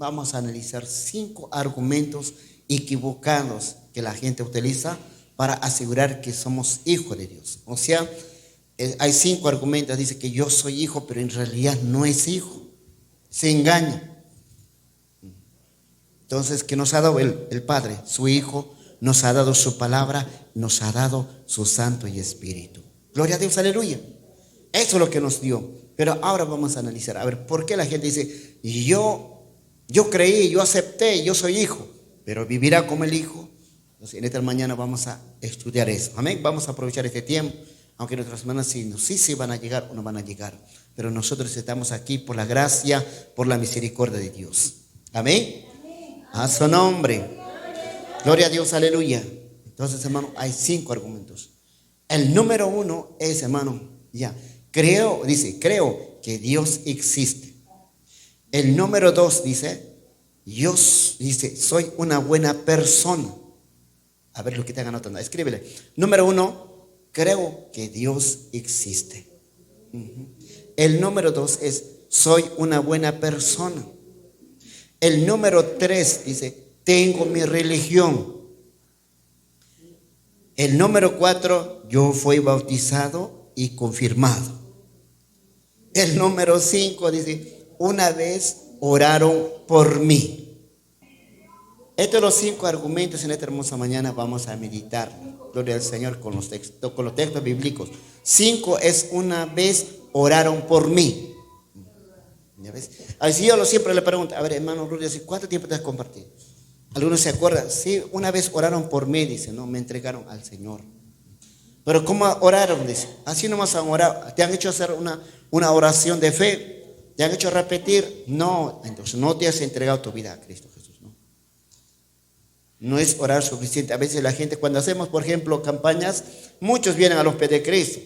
vamos a analizar 5 argumentos equivocados que la gente utiliza para asegurar que somos hijos de Dios. O sea, hay 5 argumentos. Dice que yo soy hijo, pero en realidad no es hijo. Se engaña. Entonces, que nos ha dado el Padre, su Hijo, nos ha dado su palabra, nos ha dado su Santo y Espíritu. Gloria a Dios, aleluya. Eso es lo que nos dio. Pero ahora vamos a analizar, a ver, ¿por qué la gente dice, yo creí, yo acepté, yo soy hijo, pero vivirá como el hijo? Entonces, en esta mañana vamos a estudiar eso. Amén. Vamos a aprovechar este tiempo, aunque nuestras hermanas sí van a llegar o no van a llegar. Pero nosotros estamos aquí por la gracia, por la misericordia de Dios. Amén. A su nombre. Gloria a Dios, aleluya. Entonces, hermano, hay 5 argumentos. El número 1 es, hermano, creo que Dios existe. El número 2 dice, soy una buena persona. A ver lo que están anotando, escríbele. Número 1, creo que Dios existe. El número 2 es, soy una buena persona. El número 3 dice, tengo mi religión. El número 4, yo fui bautizado y confirmado. El número 5 dice, una vez oraron por mí. Estos son los 5 argumentos en esta hermosa mañana vamos a meditar. Gloria al Señor con los textos bíblicos. 5 es, una vez oraron por mí. ¿Ya ves? Así yo siempre le pregunto, a ver, hermano Rudy, ¿cuánto tiempo te has compartido? Algunos se acuerdan, sí, una vez oraron por mí, dice, no, me entregaron al Señor. Pero ¿cómo oraron? Dice, así nomás han orado. ¿Te han hecho hacer una oración de fe? ¿Te han hecho repetir? No, entonces no te has entregado tu vida a Cristo Jesús, ¿no? No es orar suficiente. A veces la gente, cuando hacemos, por ejemplo, campañas, muchos vienen a los pies de Cristo.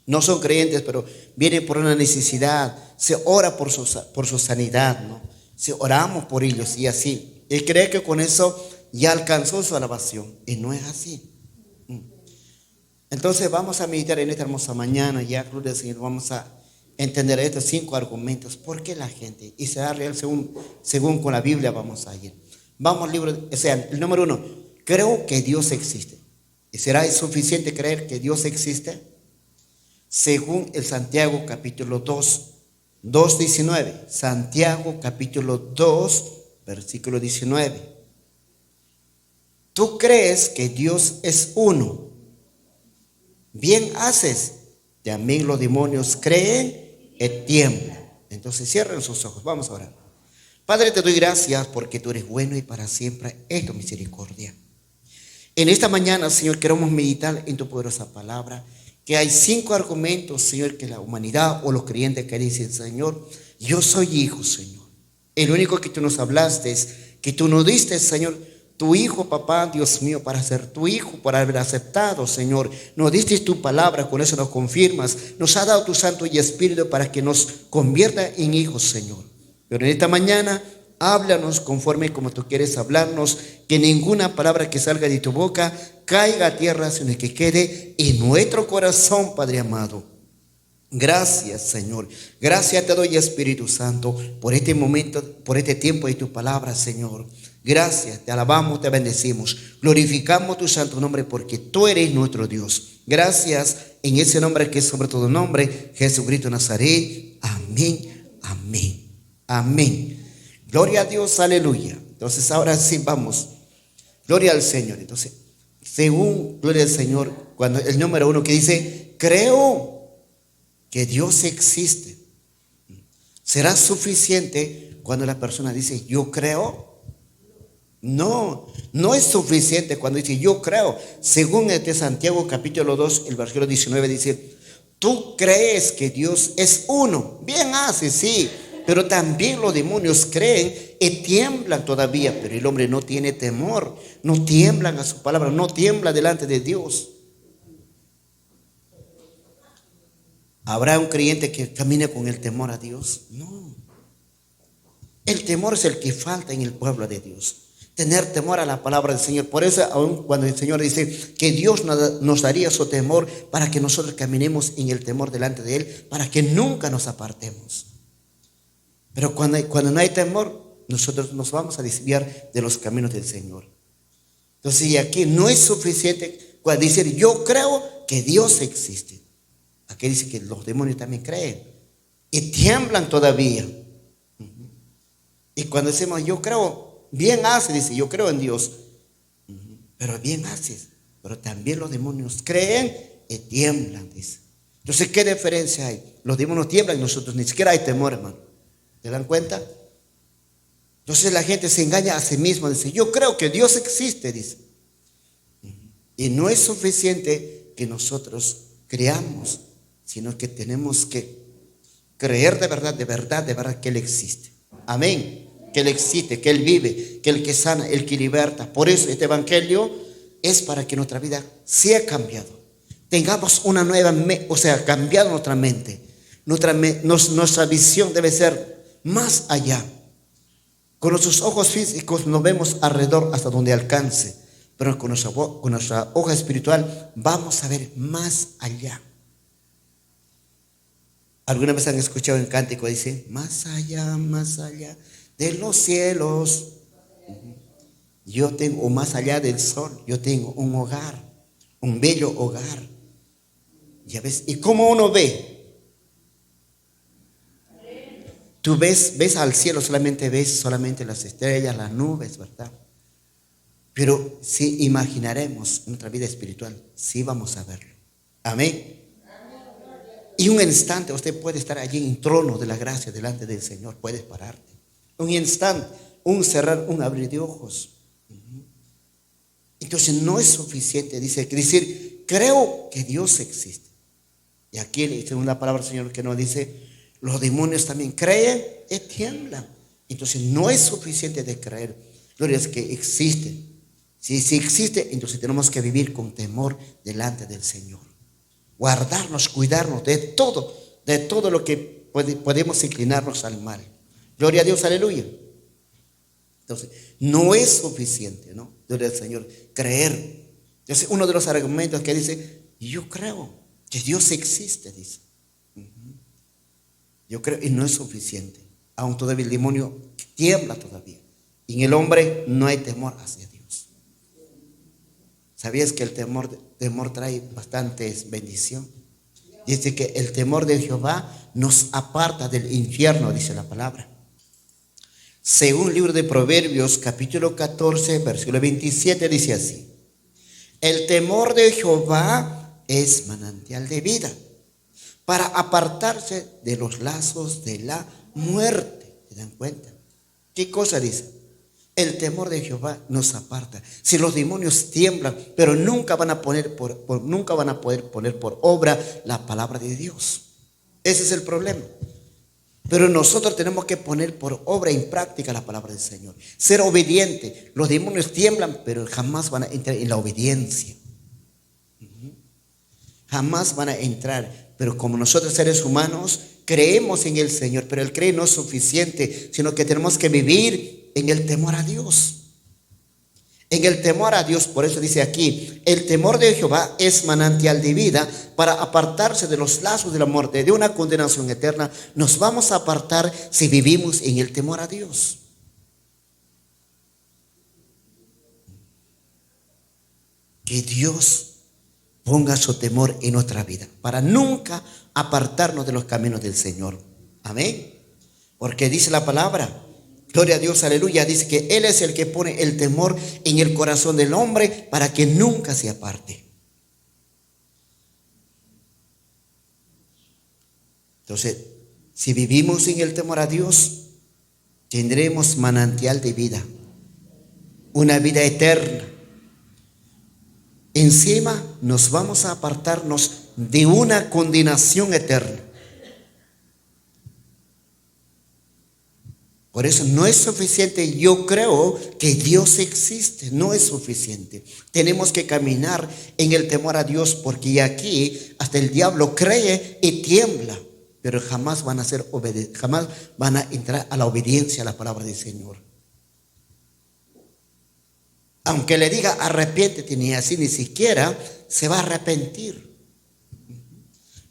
No son creyentes, pero vienen por una necesidad. Se ora por su sanidad, ¿no? Se oramos por ellos y así. Él cree que con eso ya alcanzó su salvación. Y no es así. Entonces vamos a meditar en esta hermosa mañana. Ya, gloria al Señor, vamos a entender estos 5 argumentos. ¿Por qué la gente? Y será real según con la Biblia vamos a ir. Vamos al libro, o sea, el número 1. Creo que Dios existe. ¿Y será suficiente creer que Dios existe? Según el Santiago capítulo 2, 2:19. Santiago capítulo 2, versículo 19. Tú crees que Dios es uno. Bien haces. También los demonios creen y tiemblan. Entonces cierren sus ojos. Vamos a orar. Padre, te doy gracias porque tú eres bueno y para siempre es tu misericordia. En esta mañana, Señor, queremos meditar en tu poderosa palabra. Que hay 5 argumentos, Señor, que la humanidad o los creyentes que dicen, Señor, yo soy hijo, Señor. El único que tú nos hablaste, que tú nos diste, Señor, tu hijo, papá, Dios mío, para ser tu hijo, para haber aceptado, Señor. Nos diste tu palabra, con eso nos confirmas. Nos ha dado tu Santo y Espíritu para que nos convierta en hijos, Señor. Pero en esta mañana, háblanos conforme como tú quieres hablarnos, que ninguna palabra que salga de tu boca caiga a tierra, sino que quede en nuestro corazón, Padre amado. Gracias, Señor. Gracias te doy, Espíritu Santo, por este momento, por este tiempo de tu palabra, Señor. Gracias, te alabamos, te bendecimos. Glorificamos tu santo nombre porque tú eres nuestro Dios. Gracias en ese nombre que es sobre todo nombre, Jesucristo Nazaret. Amén, amén, amén. Gloria a Dios, aleluya. Entonces ahora sí vamos. Gloria al Señor. Entonces, según gloria al Señor, cuando el número 1 que dice, creo que Dios existe. ¿Será suficiente cuando la persona dice, yo creo? No, no es suficiente cuando dice, yo creo. Según Santiago capítulo 2, el versículo 19 dice, tú crees que Dios es uno. Bien haces, sí. Pero también los demonios creen y tiemblan todavía. Pero el hombre no tiene temor. No tiemblan a su palabra. No tiembla delante de Dios. ¿Habrá un creyente que camine con el temor a Dios? No. El temor es el que falta en el pueblo de Dios. Tener temor a la palabra del Señor. Por eso, aun cuando el Señor dice que Dios nos daría su temor para que nosotros caminemos en el temor delante de Él, para que nunca nos apartemos. Pero cuando no hay temor, nosotros nos vamos a desviar de los caminos del Señor. Entonces, y aquí no es suficiente cuando decir yo creo que Dios existe. Aquí dice que los demonios también creen y tiemblan todavía. Y cuando decimos yo creo, bien haces, dice yo creo en Dios. Pero bien haces. Pero también los demonios creen y tiemblan, dice. Entonces, ¿qué diferencia hay? Los demonios tiemblan y nosotros ni siquiera hay temor, hermano. ¿Se dan cuenta? Entonces la gente se engaña a sí misma, dice, yo creo que Dios existe, dice. Y no es suficiente que nosotros creamos, sino que tenemos que creer de verdad que Él existe. Amén. Que Él existe, que Él vive, que Él que sana, Él que liberta. Por eso este evangelio es para que nuestra vida sea cambiado. Tengamos una nueva, cambiado nuestra mente. Nuestra visión debe ser más allá. Con nuestros ojos físicos nos vemos alrededor hasta donde alcance, pero con nuestra ojo espiritual vamos a ver más allá. ¿Alguna vez han escuchado un cántico? Dice, más allá de los cielos. Yo tengo, más allá del sol, yo tengo un hogar, un bello hogar. ¿Ya ves? ¿Y cómo uno ve? Tú ves al cielo, ves solamente las estrellas, las nubes, ¿verdad? Pero si imaginaremos nuestra vida espiritual, sí vamos a verlo. Amén. Y un instante usted puede estar allí en el trono de la gracia delante del Señor, puedes pararte. Un instante, un cerrar, un abrir de ojos. Entonces no es suficiente decir, creo que Dios existe. Y aquí según la palabra del Señor que nos dice, los demonios también creen y tiemblan. Entonces no es suficiente de creer. Gloria es que existe. Si existe, entonces tenemos que vivir con temor delante del Señor. Guardarnos, cuidarnos de todo lo que podemos inclinarnos al mal. Gloria a Dios, aleluya. Entonces, no es suficiente, ¿no? Gloria al Señor, creer. Entonces, uno de los argumentos que dice, yo creo que Dios existe, dice. Yo creo, y no es suficiente. Aún todavía el demonio tiembla todavía. Y en el hombre no hay temor hacia Dios. ¿Sabías que el temor trae bastantes bendición? Dice que el temor de Jehová nos aparta del infierno, dice la palabra. Según el libro de Proverbios, capítulo 14, versículo 27, dice así. El temor de Jehová es manantial de vida, para apartarse de los lazos de la muerte. ¿Se dan cuenta? ¿Qué cosa dice? El temor de Jehová nos aparta. Si los demonios tiemblan, pero nunca van a poder poner por obra la palabra de Dios. Ese es el problema. Pero nosotros tenemos que poner por obra en práctica la palabra del Señor. Ser obediente. Los demonios tiemblan, pero jamás van a entrar en la obediencia. Jamás van a entrar. Pero como nosotros seres humanos creemos en el Señor, pero el creer no es suficiente, sino que tenemos que vivir en el temor a Dios. En el temor a Dios, por eso dice aquí, el temor de Jehová es manantial de vida para apartarse de los lazos de la muerte, de una condenación eterna. Nos vamos a apartar si vivimos en el temor a Dios. Que Dios ponga su temor en nuestra vida para nunca apartarnos de los caminos del Señor. Amén. Porque dice la palabra, gloria a Dios, aleluya, dice que Él es el que pone el temor en el corazón del hombre para que nunca se aparte. Entonces, si vivimos en el temor a Dios, tendremos manantial de vida, una vida eterna. Encima nos vamos a apartarnos de una condenación eterna. Por eso no es suficiente, yo creo que Dios existe, no es suficiente. Tenemos que caminar en el temor a Dios, porque aquí hasta el diablo cree y tiembla, pero jamás van a entrar a la obediencia a la palabra del Señor. Aunque le diga arrepiéntete, ni así ni siquiera se va a arrepentir.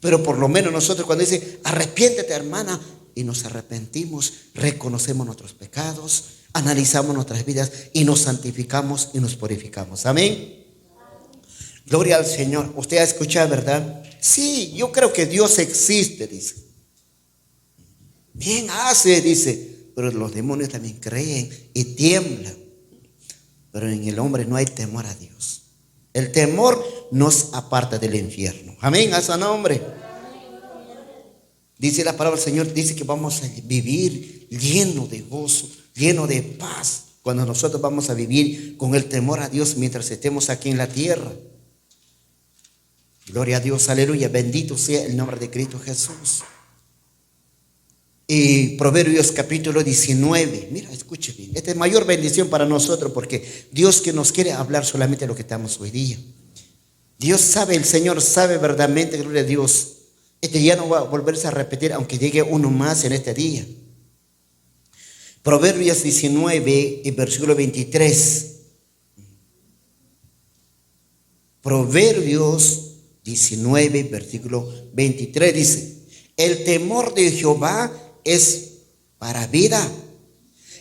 Pero por lo menos nosotros cuando dice arrepiéntete, hermana, y nos arrepentimos, reconocemos nuestros pecados, analizamos nuestras vidas y nos santificamos y nos purificamos. Amén. Gloria al Señor. Usted ha escuchado, ¿verdad? Sí, yo creo que Dios existe, dice. Bien hace, dice. Pero los demonios también creen y tiemblan. Pero en el hombre no hay temor a Dios. El temor nos aparta del infierno. Amén, a su nombre. Dice la palabra del Señor, dice que vamos a vivir lleno de gozo, lleno de paz, cuando nosotros vamos a vivir con el temor a Dios mientras estemos aquí en la tierra. Gloria a Dios, aleluya, bendito sea el nombre de Cristo Jesús. Y Proverbios capítulo 19, mira, escuche bien, esta es mayor bendición para nosotros porque Dios que nos quiere hablar solamente lo que estamos hoy día. Dios sabe, el Señor sabe verdaderamente, gloria a Dios. Este ya no va a volverse a repetir aunque llegue uno más en este día. Proverbios 19 y versículo 23. Proverbios 19, versículo 23 dice: el temor de Jehová es para vida,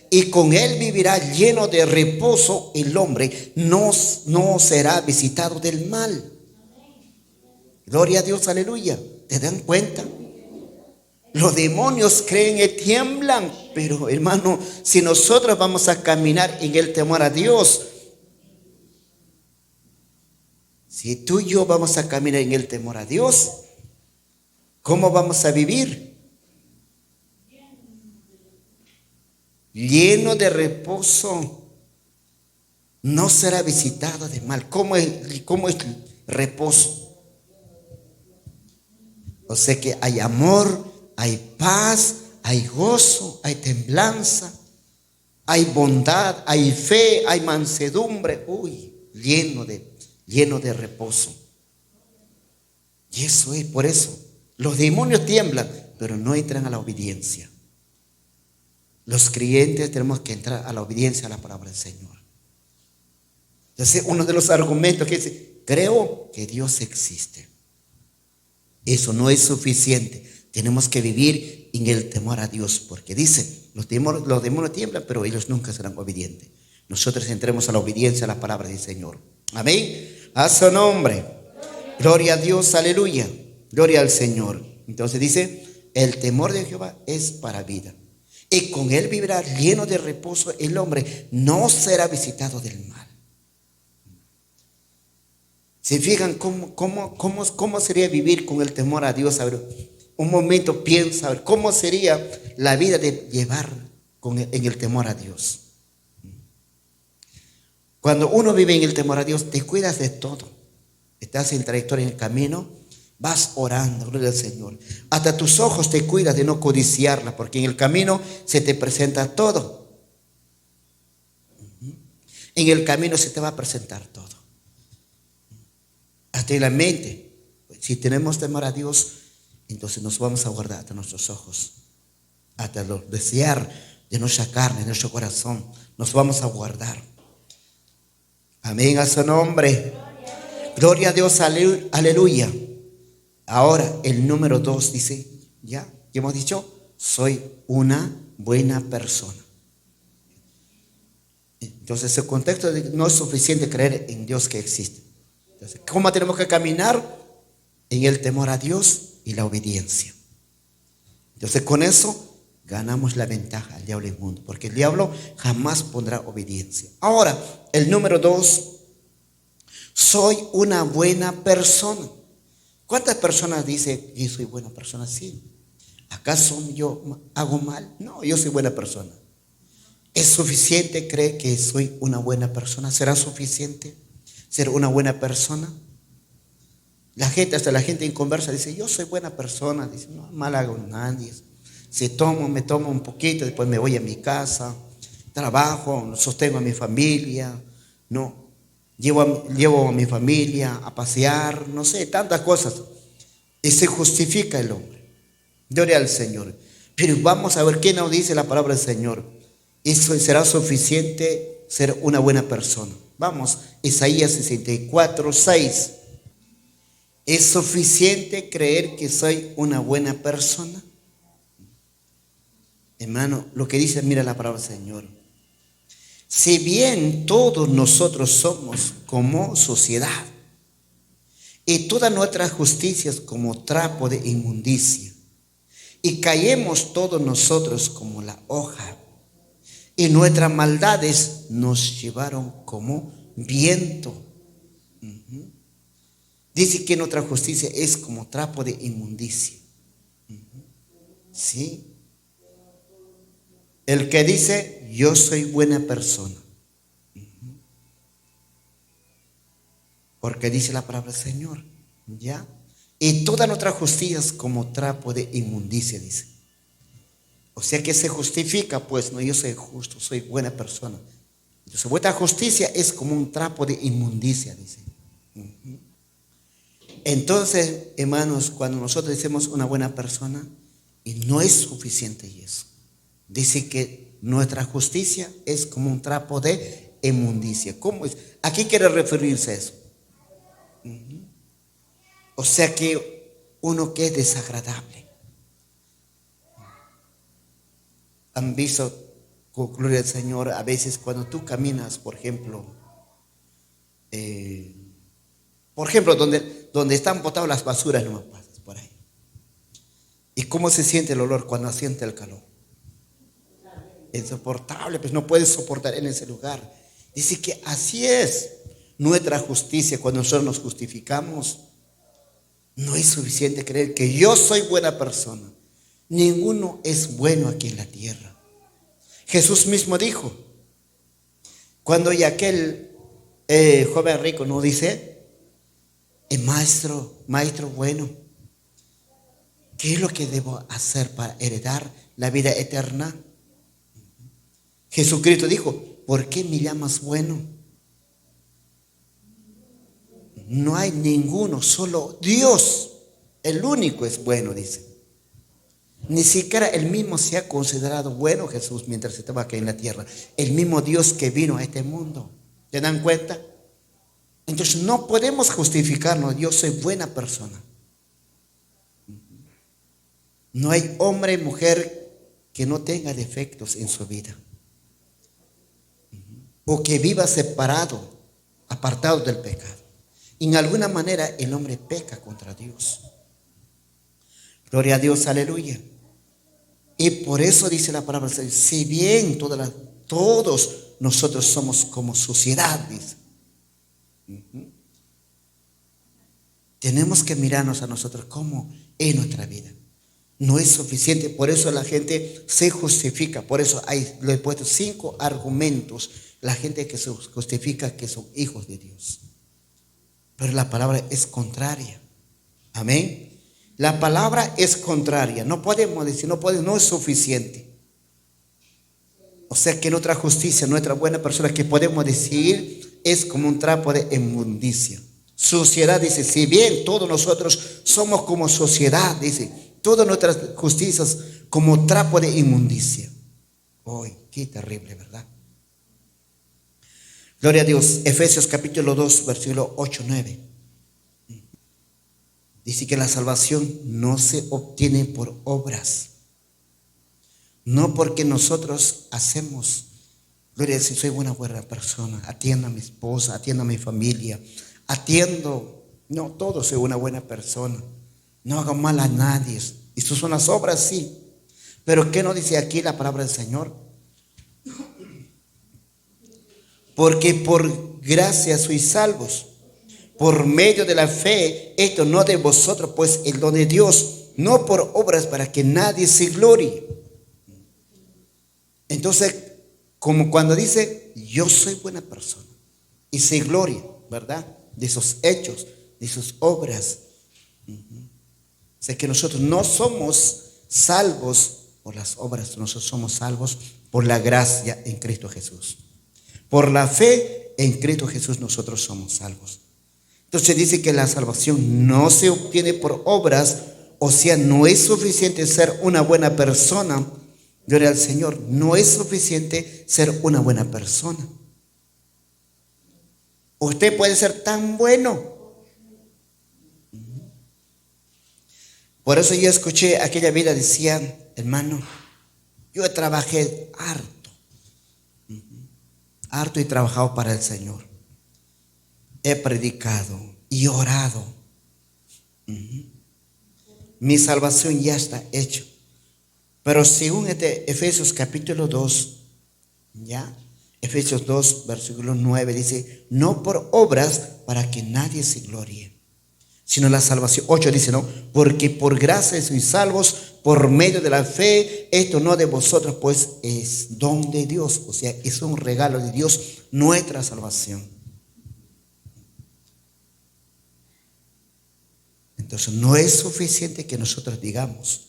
y con él vivirá lleno de reposo el hombre, no será visitado del mal. Gloria a Dios, aleluya. ¿Te dan cuenta? Los demonios creen y tiemblan, pero hermano, si nosotros vamos a caminar en el temor a Dios, si tú y yo vamos a caminar en el temor a Dios, ¿cómo vamos a vivir? Lleno de reposo, no será visitado de mal. ¿Cómo es reposo? O sea que hay amor, hay paz, hay gozo, hay templanza, hay bondad, hay fe, hay mansedumbre. Lleno de reposo. Y eso es, por eso, los demonios tiemblan, pero no entran a la obediencia. Los creyentes tenemos que entrar a la obediencia a la palabra del Señor. Entonces, uno de los argumentos que dice, creo que Dios existe. Eso no es suficiente. Tenemos que vivir en el temor a Dios, porque dice, los demonios tiemblan, pero ellos nunca serán obedientes. Nosotros entremos a la obediencia a la palabra del Señor. Amén. A su nombre. Gloria a Dios, aleluya. Gloria al Señor. Entonces dice, el temor de Jehová es para vida, y con él vivirá lleno de reposo el hombre, no será visitado del mal. ¿Se fijan cómo sería vivir con el temor a Dios? A ver, un momento piensa, a ver, ¿cómo sería la vida de llevar en el temor a Dios? Cuando uno vive en el temor a Dios, te cuidas de todo. Estás en trayectoria, en el camino, vas orando, gloria al Señor. Hasta tus ojos te cuidas de no codiciarla, porque en el camino se te presenta todo. En el camino se te va a presentar todo. Hasta en la mente. Si tenemos temor a Dios, entonces nos vamos a guardar hasta nuestros ojos, hasta lo desear de nuestra carne, de nuestro corazón, nos vamos a guardar. Amén, a su nombre. Gloria a Dios, aleluya. Ahora el número 2 dice, ya hemos dicho, soy una buena persona. Entonces el contexto no es suficiente creer en Dios que existe. Entonces, ¿cómo tenemos que caminar? En el temor a Dios y la obediencia. Entonces con eso ganamos la ventaja al diablo inmundo, porque el diablo jamás pondrá obediencia. Ahora, el número 2, soy una buena persona. ¿Cuántas personas dicen, yo soy buena persona? Sí. ¿Acaso yo hago mal? No, yo soy buena persona. ¿Es suficiente creer que soy una buena persona? ¿Será suficiente ser una buena persona? Hasta la gente en conversa dice, yo soy buena persona. Dice, no, mal hago a nadie. Si me tomo un poquito, después me voy a mi casa, trabajo, sostengo a mi familia, no, llevo a mi familia a pasear, no sé, tantas cosas. Y se justifica el hombre. Gloria al Señor. Pero vamos a ver qué nos dice la palabra del Señor. ¿Eso será suficiente ser una buena persona? Vamos, Isaías 64, 6. ¿Es suficiente creer que soy una buena persona? Hermano, lo que dice, mira la palabra del Señor. Si bien todos nosotros somos como sociedad, y todas nuestras justicias como trapo de inmundicia, y caemos todos nosotros como la hoja, y nuestras maldades nos llevaron como viento. Dice que nuestra justicia es como trapo de inmundicia. ¿Sí? El que dice, yo soy buena persona. Porque dice la palabra del Señor, ¿ya? Y toda nuestra justicia es como trapo de inmundicia, dice. O sea que se justifica, pues, no, yo soy justo, soy buena persona. Entonces, vuestra justicia es como un trapo de inmundicia, dice. Entonces, hermanos, cuando nosotros decimos una buena persona, y no es suficiente eso. Dice que nuestra justicia es como un trapo de inmundicia. ¿Cómo es? ¿A qué quiere referirse eso? O sea que uno que es desagradable. Han visto, con gloria al Señor, a veces cuando tú caminas, por ejemplo, donde están botadas las basuras, no pasas por ahí. ¿Y cómo se siente el olor cuando siente el calor? Insoportable, pues no puedes soportar en ese lugar. Dice que así es nuestra justicia. Cuando nosotros nos justificamos, no es suficiente creer que yo soy buena persona. Ninguno es bueno aquí en la tierra. Jesús mismo dijo, cuando ya aquel joven rico no dice, maestro bueno, ¿qué es lo que debo hacer para heredar la vida eterna? Jesucristo dijo, ¿por qué me llamas bueno? No hay ninguno, solo Dios, el único es bueno, dice. Ni siquiera él mismo se ha considerado bueno, Jesús, mientras estaba aquí en la tierra. El mismo Dios que vino a este mundo. ¿Se dan cuenta? Entonces no podemos justificarnos, yo soy buena persona. No hay hombre y mujer que no tenga defectos en su vida. O que viva separado, apartado del pecado. En alguna manera el hombre peca contra Dios. Gloria a Dios, aleluya. Y por eso dice la palabra, si bien todos nosotros somos como sociedad, dice. Tenemos que mirarnos a nosotros como en nuestra vida. No es suficiente, por eso la gente se justifica. Por eso le he puesto 5 argumentos. La gente que se justifica que son hijos de Dios. Pero la palabra es contraria. Amén. La palabra es contraria. No podemos decir, no es suficiente. O sea que nuestra justicia, nuestra buena persona que podemos decir es como un trapo de inmundicia. Sociedad dice, si bien todos nosotros somos como sociedad, dice, todas nuestras justicias como trapo de inmundicia. ¡Ay, qué terrible, ¿verdad? Gloria a Dios. Efesios capítulo 2, versículo 8-9. Dice que la salvación no se obtiene por obras. No porque nosotros hacemos. Gloria a Dios, soy buena persona. Atiendo a mi esposa, atiendo a mi familia. No, todos soy una buena persona. No hago mal a nadie. Estas son las obras, sí. Pero ¿qué nos dice aquí la palabra del Señor? Porque por gracia sois salvos, por medio de la fe, esto no de vosotros, pues el don de Dios, no por obras para que nadie se glorie. Entonces, como cuando dice, yo soy buena persona, y se gloria, ¿verdad? De esos hechos, de sus obras. O sea que nosotros no somos salvos por las obras, nosotros somos salvos por la gracia en Cristo Jesús. Por la fe en Cristo Jesús nosotros somos salvos. Entonces dice que la salvación no se obtiene por obras, o sea, no es suficiente ser una buena persona. Gloria al Señor, no es suficiente ser una buena persona. Usted puede ser tan bueno. Por eso yo escuché aquella vida, decía, hermano, Yo trabajé harto y trabajado para el Señor. He predicado y orado. Mi salvación ya está hecha. Pero según Efesios capítulo 2, ya, Efesios 2, versículo 9 dice, no por obras para que nadie se gloríe, sino la salvación. 8 dice, no, porque por gracia sois salvos por medio de la fe, esto no de vosotros, pues es don de Dios, o sea, es un regalo de Dios, nuestra salvación. Entonces no es suficiente que nosotros digamos,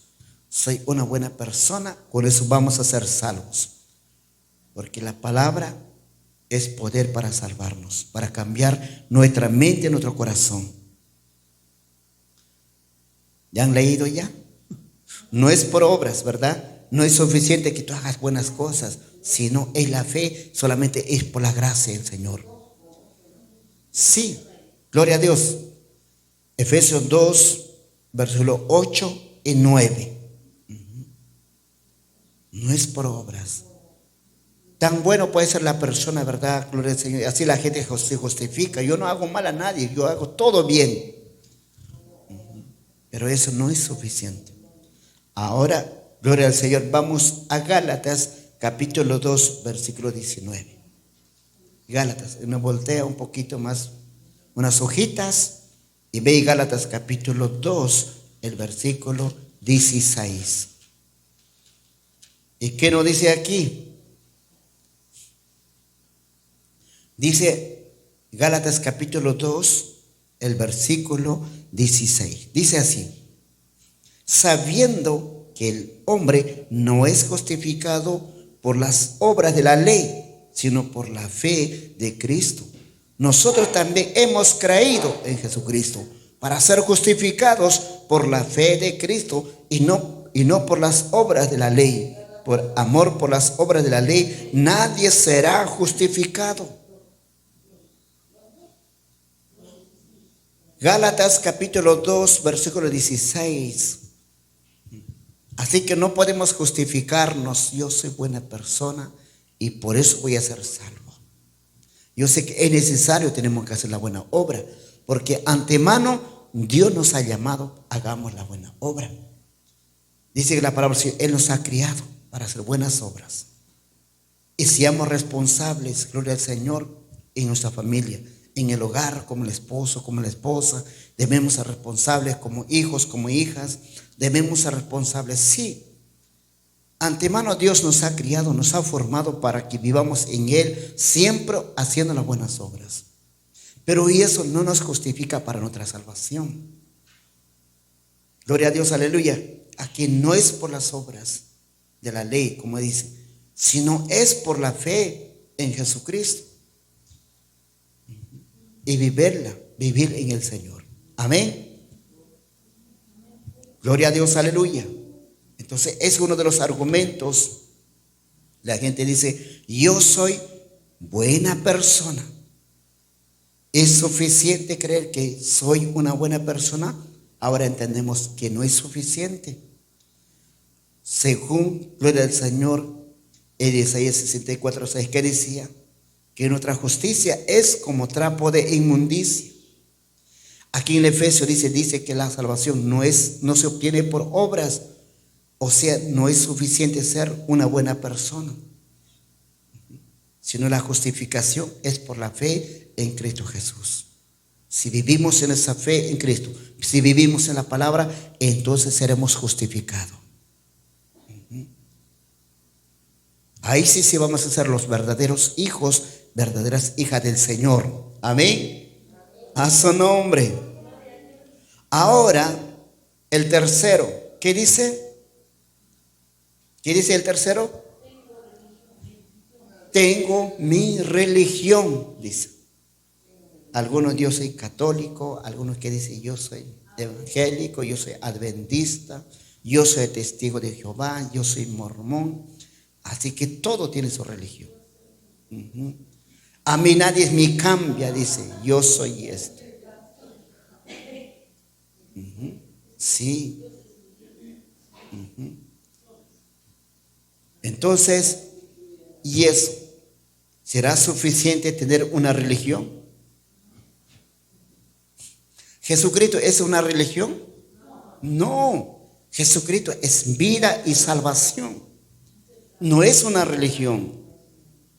soy una buena persona, con eso vamos a ser salvos. Porque la palabra es poder para salvarnos, para cambiar nuestra mente y nuestro corazón. ¿Ya han leído ya? No es por obras, ¿verdad? No es suficiente que tú hagas buenas cosas, sino es la fe, solamente es por la gracia del Señor. Sí, gloria a Dios. Efesios 2, versículos 8 y 9. No es por obras. Tan bueno puede ser la persona, ¿verdad? Gloria al Señor. Así la gente se justifica. Yo no hago mal a nadie, yo hago todo bien. Pero eso no es suficiente. Ahora, gloria al Señor, vamos a Gálatas capítulo 2, versículo 19. Gálatas, me voltea un poquito más, unas hojitas, y ve Gálatas capítulo 2, el versículo 16. ¿Y qué nos dice aquí? Dice Gálatas capítulo 2, el versículo 16. Dice así, sabiendo que el hombre no es justificado por las obras de la ley, sino por la fe de Cristo. Nosotros también hemos creído en Jesucristo para ser justificados por la fe de Cristo y no por las obras de la ley. Por amor por las obras de la ley, nadie será justificado. Gálatas capítulo 2, versículo 16. Así que no podemos justificarnos. Yo soy buena persona y por eso voy a ser salvo. Yo sé que es necesario, tenemos que hacer la buena obra, porque antemano Dios nos ha llamado, hagamos la buena obra. Dice que la palabra, Él nos ha criado para hacer buenas obras. Y seamos responsables, gloria al Señor, en nuestra familia, en el hogar, como el esposo, como la esposa. Debemos ser responsables como hijos, como hijas. Debemos ser responsables, sí. Antemano Dios nos ha criado, nos ha formado para que vivamos en Él, siempre haciendo las buenas obras. Pero eso no nos justifica para nuestra salvación. Gloria a Dios, aleluya. Aquí no es por las obras de la ley, como dice, sino es por la fe en Jesucristo y vivir en el Señor. Amén. Gloria a Dios, aleluya. Entonces es uno de los argumentos. La gente dice, yo soy buena persona. ¿Es suficiente creer que soy una buena persona? Ahora entendemos que no es suficiente. Según gloria al Señor, en Isaías 64, 6, que decía que nuestra justicia es como trapo de inmundicia. Aquí en el Efesios dice que la salvación no se obtiene por obras, o sea, no es suficiente ser una buena persona, sino la justificación es por la fe en Cristo Jesús. Si vivimos en esa fe en Cristo, si vivimos en la palabra, entonces seremos justificados. Ahí sí vamos a ser los verdaderos hijos, verdaderas hijas del Señor. Amén. A su nombre. Ahora, el tercero. ¿Qué dice? ¿Qué dice el tercero? Tengo mi religión, dice. Algunos yo soy católico, algunos que dicen yo soy evangélico, yo soy adventista, yo soy testigo de Jehová, yo soy mormón. Así que todo tiene su religión. A mí nadie me cambia, dice, yo soy este. Sí. Entonces, ¿y eso? ¿Será suficiente tener una religión? ¿Jesucristo es una religión? No, Jesucristo es vida y salvación. No es una religión,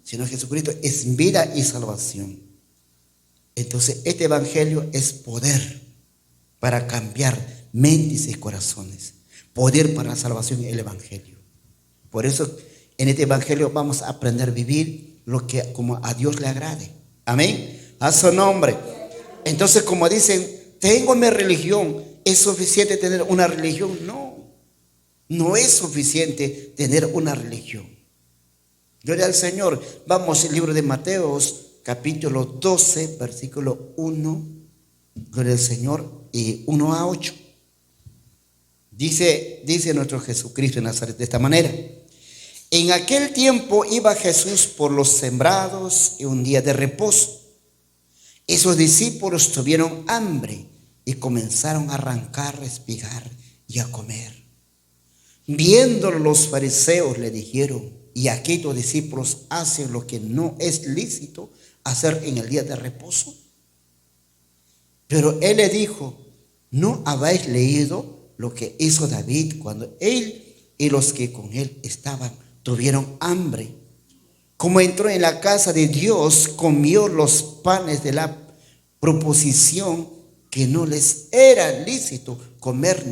sino Jesucristo es vida y salvación. Entonces, este evangelio es poder para cambiar mentes y corazones. Poder para la salvación, el evangelio. Por eso, en este evangelio vamos a aprender a vivir lo que como a Dios le agrade. Amén. A su nombre. Entonces, como dicen, tengo mi religión, ¿es suficiente tener una religión? No, no es suficiente tener una religión. Gloria al Señor. Vamos al libro de Mateos, capítulo 12, versículo 1. Gloria al Señor. Y 1 a 8. Dice nuestro Jesucristo en Nazaret de esta manera. En aquel tiempo iba Jesús por los sembrados en un día de reposo. Esos discípulos tuvieron hambre y comenzaron a arrancar, a espigar y a comer. Viéndolo los fariseos le dijeron: ¿y aquí tus discípulos hacen lo que no es lícito hacer en el día de reposo? Pero él le dijo: ¿no habéis leído lo que hizo David cuando él y los que con él estaban tuvieron hambre? Como entró en la casa de Dios, comió los panes de la proposición que no les era lícito comer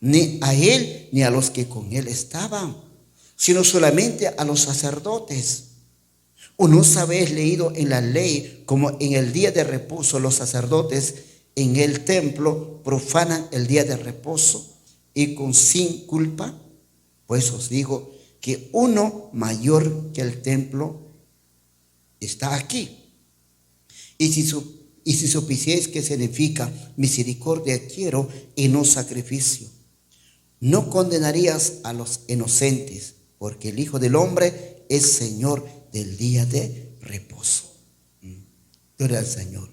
ni a él ni a los que con él estaban, sino solamente a los sacerdotes. ¿O no habéis leído en la ley como en el día de reposo los sacerdotes en el templo profanan el día de reposo y sin culpa? Pues os digo que uno mayor que el templo está aquí. Y si supieseis qué significa misericordia quiero y no sacrificio, no condenarías a los inocentes, porque el Hijo del Hombre es Señor del día de reposo. Gloria al Señor.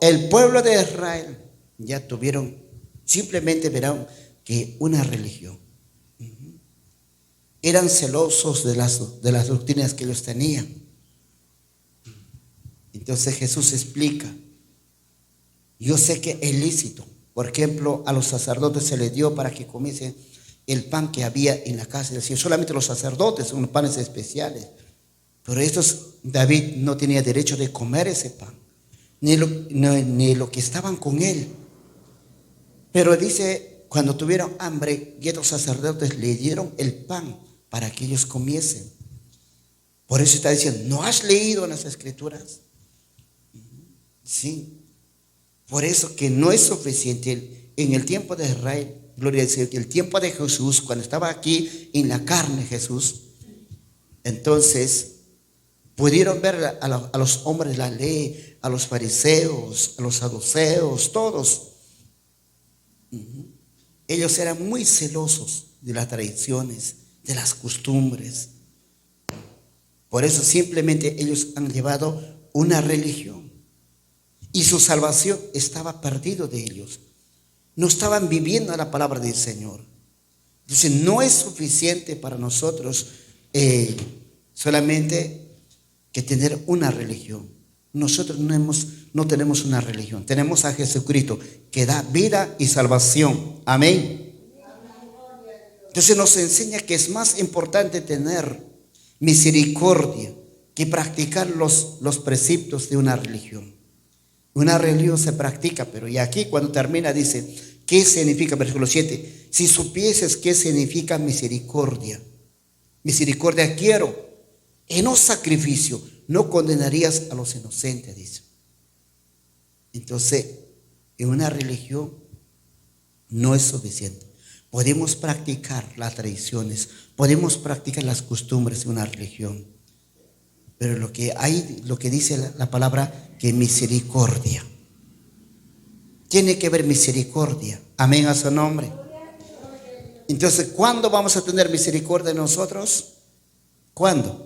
El pueblo de Israel ya tuvieron, simplemente verán que una religión. Eran celosos de las doctrinas que ellos tenían. Entonces Jesús explica: yo sé que es lícito. Por ejemplo, a los sacerdotes se les dio para que comiesen el pan que había en la casa del Señor. Solamente los sacerdotes, unos panes especiales. Pero David no tenía derecho de comer ese pan, ni lo que estaban con él. Pero dice, cuando tuvieron hambre, y estos sacerdotes le dieron el pan para que ellos comiesen. Por eso está diciendo: ¿no has leído en las Escrituras? Sí. Por eso que no es suficiente. En el tiempo de Israel, gloria al Señor, que el tiempo de Jesús, cuando estaba aquí en la carne Jesús, entonces pudieron ver a los hombres de la ley, a los fariseos, a los saduceos, todos. Ellos eran muy celosos de las tradiciones, de las costumbres. Por eso simplemente ellos han llevado una religión. Y su salvación estaba perdido de ellos. No estaban viviendo la palabra del Señor. Entonces no es suficiente para nosotros solamente que tener una religión. Nosotros no tenemos una religión. Tenemos a Jesucristo que da vida y salvación. Amén. Entonces nos enseña que es más importante tener misericordia que practicar los preceptos de una religión. Una religión se practica, pero y aquí cuando termina dice, ¿qué significa? Versículo 7. Si supieses qué significa misericordia. Misericordia quiero y no sacrificio. No condenarías a los inocentes, dice. Entonces, en una religión no es suficiente. Podemos practicar las tradiciones, podemos practicar las costumbres de una religión, pero lo que dice la palabra, que misericordia. Tiene que haber misericordia. Amén a su nombre. Entonces, ¿cuándo vamos a tener misericordia de nosotros? ¿Cuándo?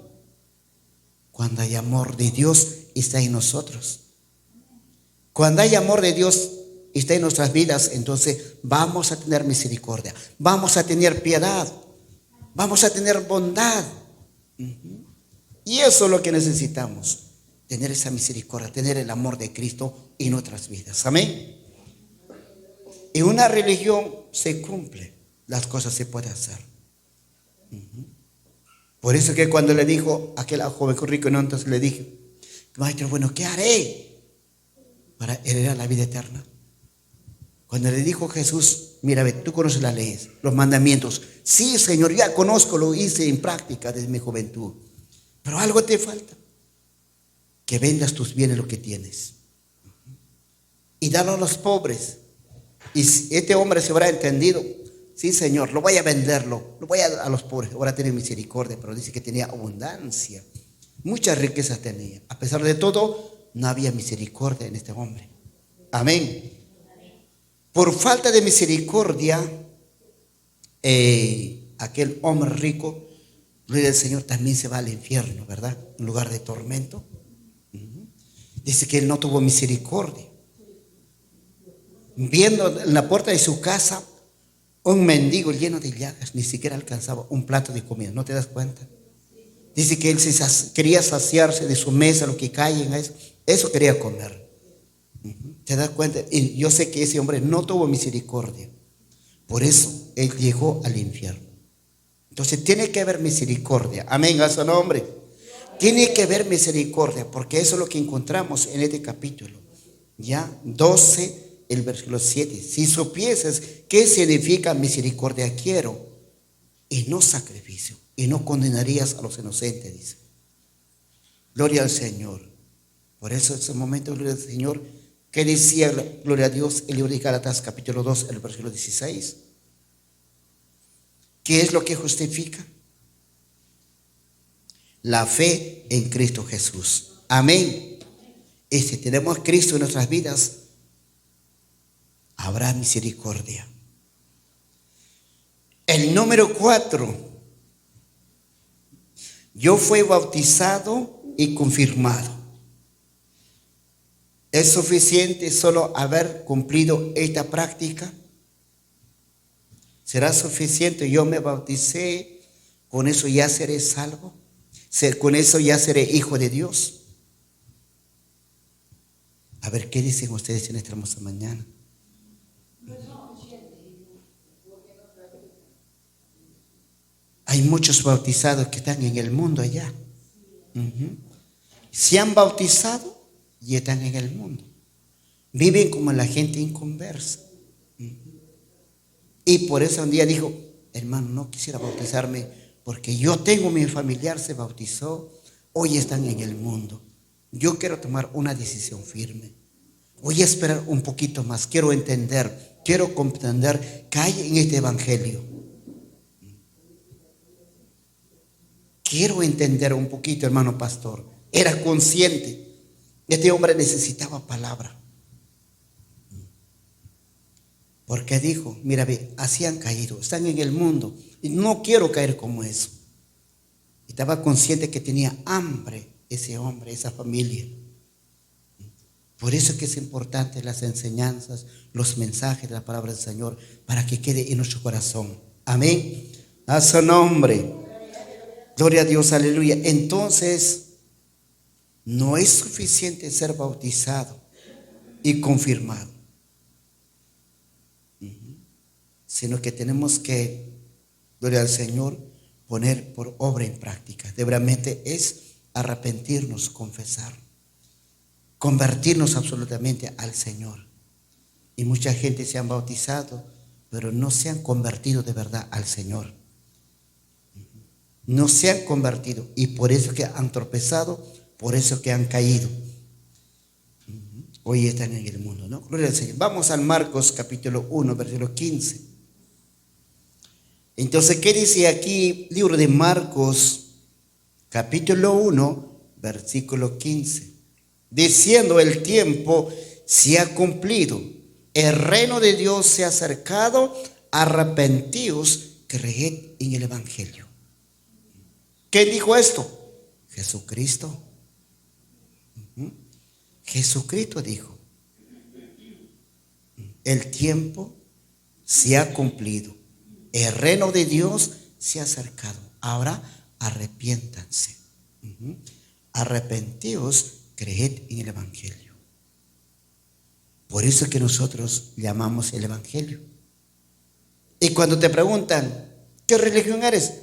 Cuando hay amor de Dios está en nosotros. Cuando hay amor de Dios está en nuestras vidas, entonces vamos a tener misericordia, vamos a tener piedad. Vamos a tener bondad. Y eso es lo que necesitamos. Tener esa misericordia, tener el amor de Cristo en nuestras vidas. Amén. En una religión se cumple, las cosas se pueden hacer. Por eso que cuando le dijo aquel joven rico, no, entonces le dije, maestro, bueno, ¿qué haré para heredar la vida eterna? Cuando le dijo Jesús, mira, ve, tú conoces las leyes, los mandamientos. Sí, Señor, ya conozco, lo hice en práctica desde mi juventud. Pero algo te falta. Que vendas tus bienes, lo que tienes, y dalo a los pobres. Y si este hombre se habrá entendido, sí, Señor, lo voy a venderlo, lo voy a dar a los pobres, ahora tiene misericordia. Pero dice que tenía abundancia, muchas riquezas tenía. A pesar de todo, no había misericordia en este hombre. Amén. Por falta de misericordia, aquel hombre rico, gloria al Señor, también se va al infierno, ¿verdad? En lugar de tormento. Dice que él no tuvo misericordia. Viendo en la puerta de su casa un mendigo lleno de llagas, ni siquiera alcanzaba un plato de comida. ¿No te das cuenta? Dice que él quería saciarse de su mesa, lo que cae en eso quería comer. ¿Te das cuenta? Y yo sé que ese hombre no tuvo misericordia. Por eso él llegó al infierno. Entonces tiene que haber misericordia. Amén, a su nombre. Tiene que haber misericordia, porque eso es lo que encontramos en este capítulo. Ya, 12, el versículo 7. Si supieses qué significa misericordia quiero, y no sacrificio, y no condenarías a los inocentes, dice. Gloria al Señor. Por eso en ese momento, gloria al Señor, que decía, gloria a Dios, el libro de Gálatas, capítulo 2, el versículo 16. ¿Qué es lo que justifica? La fe en Cristo Jesús. Amén. Y si tenemos a Cristo en nuestras vidas, habrá misericordia. El número 4. Yo fui bautizado y confirmado. ¿Es suficiente solo haber cumplido esta práctica? ¿Será suficiente? Yo me bauticé, ¿con eso ya seré salvo? ¿Con eso ya seré hijo de Dios? A ver, ¿qué dicen ustedes en esta hermosa mañana? Hay muchos bautizados que están en el mundo allá. Se han bautizado y están en el mundo. Viven como la gente inconversa. Y por eso un día dijo, hermano, no quisiera bautizarme porque yo tengo mi familiar, se bautizó, hoy están en el mundo. Yo quiero tomar una decisión firme. Voy a esperar un poquito más, quiero entender, quiero comprender qué hay en este evangelio. Quiero entender un poquito, hermano pastor. Era consciente. Este hombre necesitaba palabra. Porque dijo, mira, ve, así han caído, están en el mundo y no quiero caer como eso. Estaba consciente que tenía hambre ese hombre, esa familia. Por eso es que es importante las enseñanzas, los mensajes de la palabra del Señor, para que quede en nuestro corazón. Amén. A su nombre. Gloria a Dios, aleluya. Entonces, no es suficiente ser bautizado y confirmado, sino que tenemos que, gloria al Señor, poner por obra en práctica. De verdaderamente es arrepentirnos, confesar, convertirnos absolutamente al Señor. Y mucha gente se han bautizado, pero no se han convertido de verdad al Señor. No se han convertido, y por eso que han tropezado, por eso que han caído. Hoy están en el mundo, ¿no? Gloria al Señor. Vamos al Marcos capítulo 1, versículo 15. Entonces, ¿qué dice aquí? Libro de Marcos capítulo 1, versículo 15. Diciendo, el tiempo se ha cumplido, el reino de Dios se ha acercado, arrepentíos, creed en el evangelio. ¿Quién dijo esto? Jesucristo. Jesucristo dijo, el tiempo se ha cumplido, el reino de Dios se ha acercado. Ahora arrepiéntanse. Arrepentíos, creed en el Evangelio. Por eso es que nosotros llamamos el Evangelio. Y cuando te preguntan, ¿qué religión eres?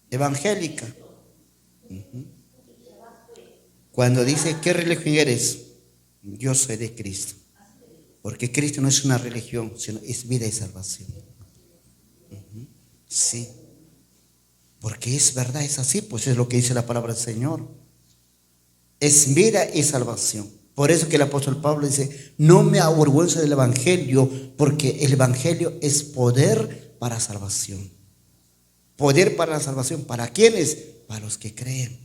Evangélica. Cuando dice, ¿qué religión eres? Yo soy de Cristo. Porque Cristo no es una religión, sino es vida y salvación. Sí. Porque es verdad, es así, pues es lo que dice la palabra del Señor. Es vida y salvación. Por eso que el apóstol Pablo dice, no me avergüenzo del Evangelio, porque el Evangelio es poder para salvación. Poder para la salvación. ¿Para quiénes? Para los que creen.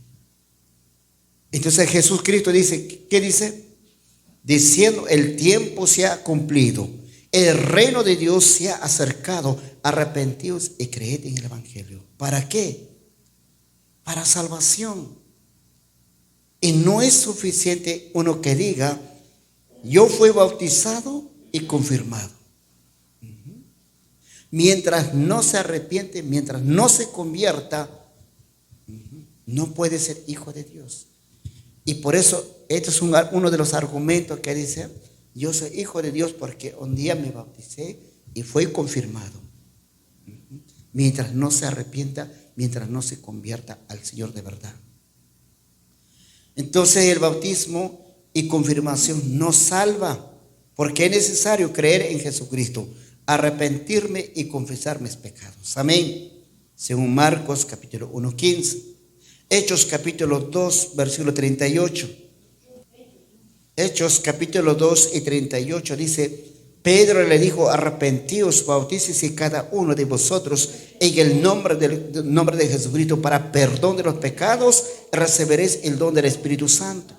Entonces Jesús Cristo dice, ¿qué dice? Diciendo, el tiempo se ha cumplido, el reino de Dios se ha acercado, arrepentíos y creed en el Evangelio. ¿Para qué? Para salvación. Y no es suficiente uno que diga, yo fui bautizado y confirmado. Mientras no se arrepiente, mientras no se convierta, no puede ser hijo de Dios. Y por eso, este es uno de los argumentos que dice, yo soy hijo de Dios porque un día me bauticé y fue confirmado. Mientras no se arrepienta, mientras no se convierta al Señor de verdad. Entonces el bautismo y confirmación no salva, porque es necesario creer en Jesucristo, arrepentirme y confesar mis pecados. Amén. Según Marcos capítulo 1:15. Hechos capítulo 2 versículo 38. Hechos capítulo 2 y 38 dice, Pedro le dijo, arrepentíos, bautícese cada uno de vosotros en el nombre de Jesucristo para perdón de los pecados, recibiréis el don del Espíritu Santo.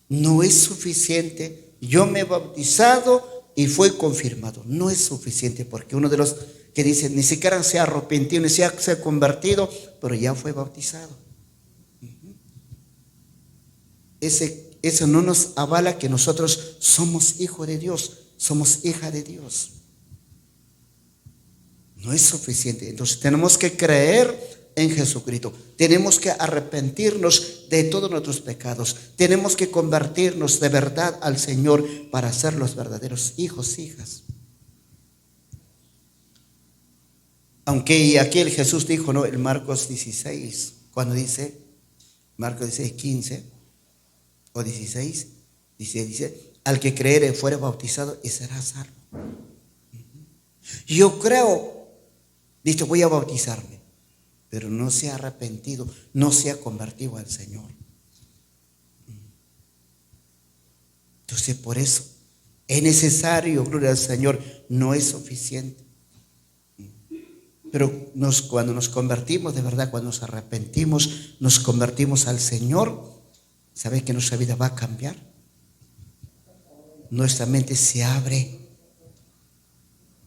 No es suficiente, yo me he bautizado y fue confirmado. No es suficiente, porque uno de los que dice, ni siquiera se ha arrepentido, ni se ha convertido, pero ya fue bautizado. Eso no nos avala que nosotros somos hijos de Dios, somos hija de Dios. No es suficiente. Entonces tenemos que creer en Jesucristo. Tenemos que arrepentirnos de todos nuestros pecados. Tenemos que convertirnos de verdad al Señor para ser los verdaderos hijos, hijas. Aunque aquí el Jesús dijo, ¿no? En Marcos 16, cuando dice, Marcos 16, 15 o 16, dice, al que creere fuere bautizado y será salvo. Yo creo, dice, voy a bautizarme, pero no se ha arrepentido, no se ha convertido al Señor. Entonces, por eso es necesario, gloria al Señor, no es suficiente. Pero cuando nos convertimos, de verdad, cuando nos arrepentimos, nos convertimos al Señor, ¿sabe que nuestra vida va a cambiar? Nuestra mente se abre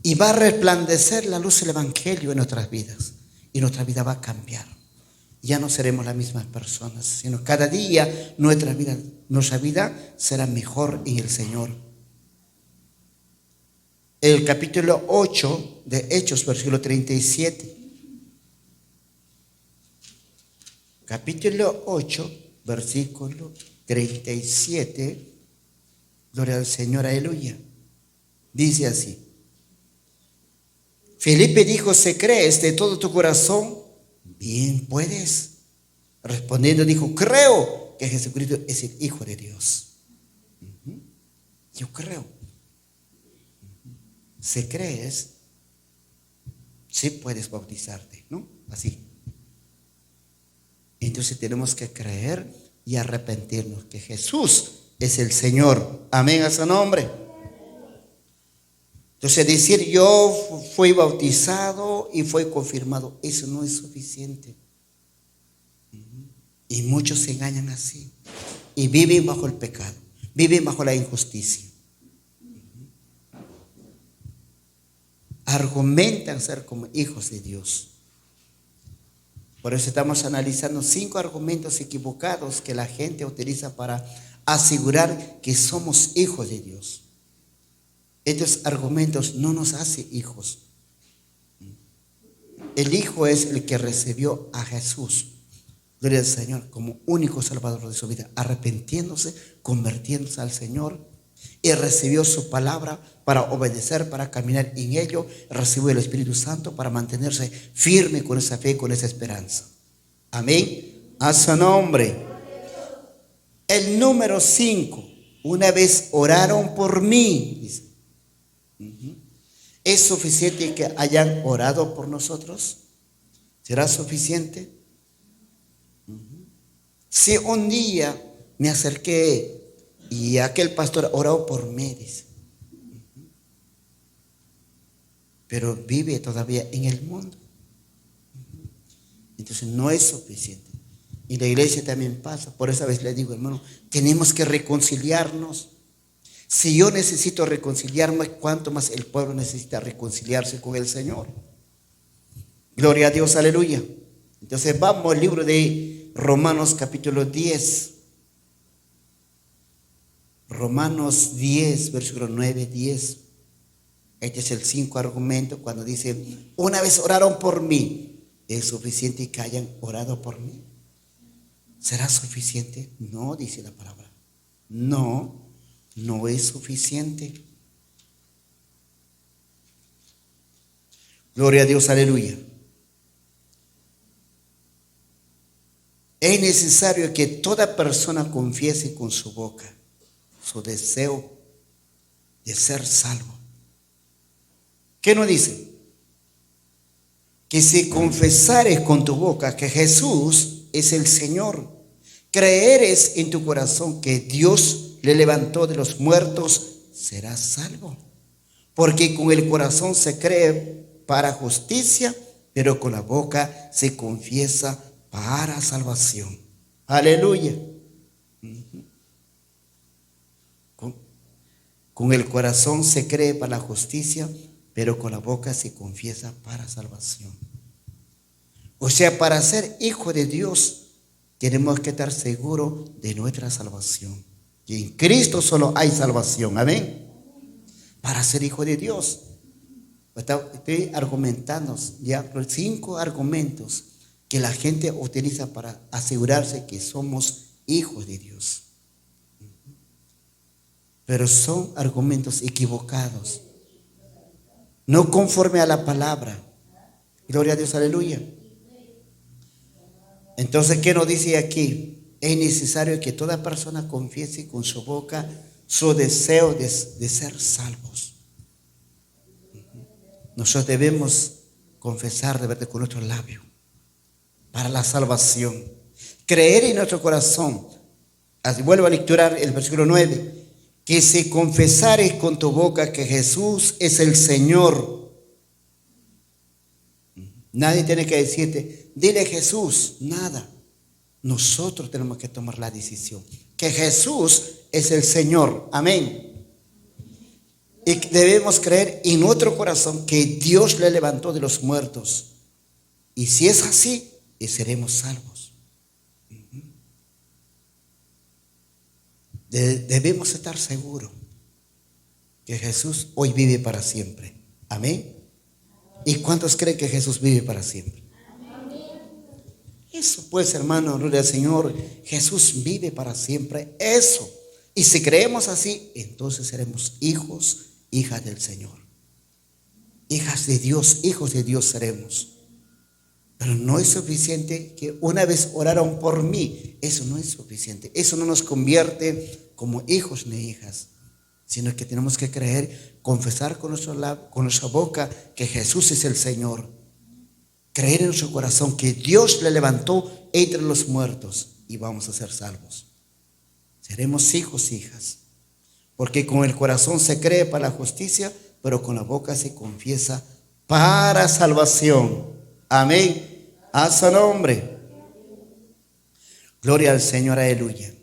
y va a resplandecer la luz del Evangelio en nuestras vidas. Y nuestra vida va a cambiar. Ya no seremos las mismas personas, sino cada día nuestra vida será mejor en el Señor. El capítulo 8 de Hechos, versículo 37. Capítulo 8, versículo 37. Gloria al Señor, aleluya. Dice así. Felipe dijo, ¿se crees de todo tu corazón? Bien puedes. Respondiendo dijo, creo que Jesucristo es el Hijo de Dios. Yo creo. Si crees, sí puedes bautizarte, ¿no? Así. Entonces tenemos que creer y arrepentirnos que Jesús es el Señor. Amén a su nombre. Entonces decir yo fui bautizado y fui confirmado, eso no es suficiente. Y muchos se engañan así. Y viven bajo el pecado, viven bajo la injusticia. Argumentan ser como hijos de Dios. Por eso estamos analizando 5 argumentos equivocados que la gente utiliza para asegurar que somos hijos de Dios. Estos argumentos no nos hacen hijos. El hijo es el que recibió a Jesús, gloria al Señor, como único salvador de su vida, arrepintiéndose, convirtiéndose al Señor, y recibió su palabra para obedecer, para caminar en ello. Recibió el Espíritu Santo para mantenerse firme con esa fe, con esa esperanza. Amén. A su nombre. El número 5. Una vez oraron por mí, dice. ¿Es suficiente que hayan orado por nosotros? ¿Será suficiente? Si un día me acerqué y aquel pastor oró por mí, dice, pero vive todavía en el mundo, entonces no es suficiente. Y la iglesia también pasa. Por esa vez le digo, hermano, tenemos que reconciliarnos. Si yo necesito reconciliarme, ¿cuánto más el pueblo necesita reconciliarse con el Señor? Gloria a Dios, aleluya. Entonces vamos al libro de Romanos capítulo 10. Romanos 10, versículo 9, 10. Este es el 5 argumento cuando dice, una vez oraron por mí. ¿Es suficiente que hayan orado por mí? ¿Será suficiente? No, dice la palabra. No, no es suficiente. Gloria a Dios, aleluya. Es necesario que toda persona confiese con su boca su deseo de ser salvo. ¿Qué nos dice? Que si confesares con tu boca que Jesús es el Señor, creeres en tu corazón que Dios le levantó de los muertos, serás salvo. Porque con el corazón se cree para justicia, pero con la boca se confiesa para salvación. Aleluya. Con el corazón se cree para la justicia, pero con la boca se confiesa para salvación. O sea, para ser hijo de Dios, tenemos que estar seguros de nuestra salvación. Y en Cristo solo hay salvación. Amén. Para ser hijo de Dios. Estoy argumentando ya los 5 argumentos que la gente utiliza para asegurarse que somos hijos de Dios. Pero son argumentos equivocados, no conforme a la palabra. Gloria a Dios, aleluya. Entonces, ¿qué nos dice aquí? Es necesario que toda persona confiese con su boca su deseo de ser salvos. Nosotros debemos confesar de verdad con nuestro labio para la salvación. Creer en nuestro corazón. Así vuelvo a lecturar el versículo 9. Que si confesares con tu boca que Jesús es el Señor. Nadie tiene que decirte, dile Jesús, nada. Nosotros tenemos que tomar la decisión. Que Jesús es el Señor. Amén. Y debemos creer en nuestro corazón que Dios le levantó de los muertos. Y si es así, seremos salvos. Debemos estar seguros que Jesús hoy vive para siempre. Amén. ¿Y cuántos creen que Jesús vive para siempre? Eso pues, hermano, gloria al Señor. Jesús vive para siempre. Eso. Y si creemos así, entonces seremos hijos, hijas del Señor. Hijas de Dios, hijos de Dios seremos. Pero no es suficiente que una vez oraron por mí. Eso no es suficiente. Eso no nos convierte como hijos ni hijas, sino que tenemos que creer, confesar con nuestra boca que Jesús es el Señor. Creer en nuestro corazón que Dios le levantó entre los muertos y vamos a ser salvos. Seremos hijos, hijas. Porque con el corazón se cree para la justicia, pero con la boca se confiesa para salvación. Amén. A su nombre. Gloria al Señor, aleluya.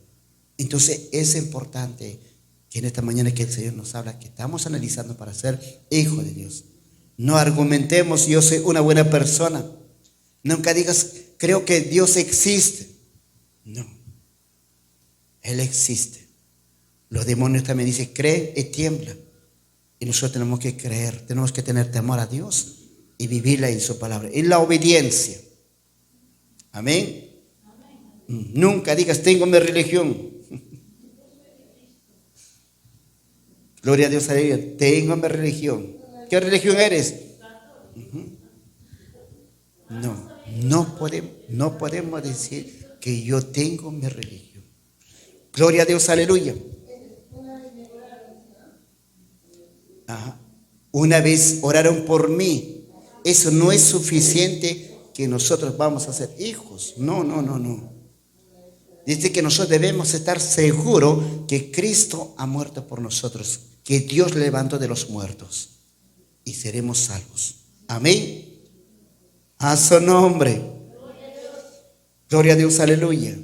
Entonces es importante que en esta mañana que el Señor nos habla, que estamos analizando para ser hijos de Dios. No argumentemos, yo soy una buena persona. Nunca digas, creo que Dios existe. No, Él existe. Los demonios también dicen, creen y tiemblan. Y nosotros tenemos que creer, tenemos que tener temor a Dios y vivirla en su palabra. En la obediencia. Amén. Nunca digas, tengo mi religión. Gloria a Dios, aleluya. Tengo mi religión. ¿Qué religión eres? No podemos decir que yo tengo mi religión. Gloria a Dios, aleluya. Ajá. Una vez oraron por mí. Eso no es suficiente que nosotros vamos a ser hijos. No. Dice que nosotros debemos estar seguros que Cristo ha muerto por nosotros, que Dios le levantó de los muertos y seremos salvos. Amén. A su nombre. Gloria a Dios, aleluya.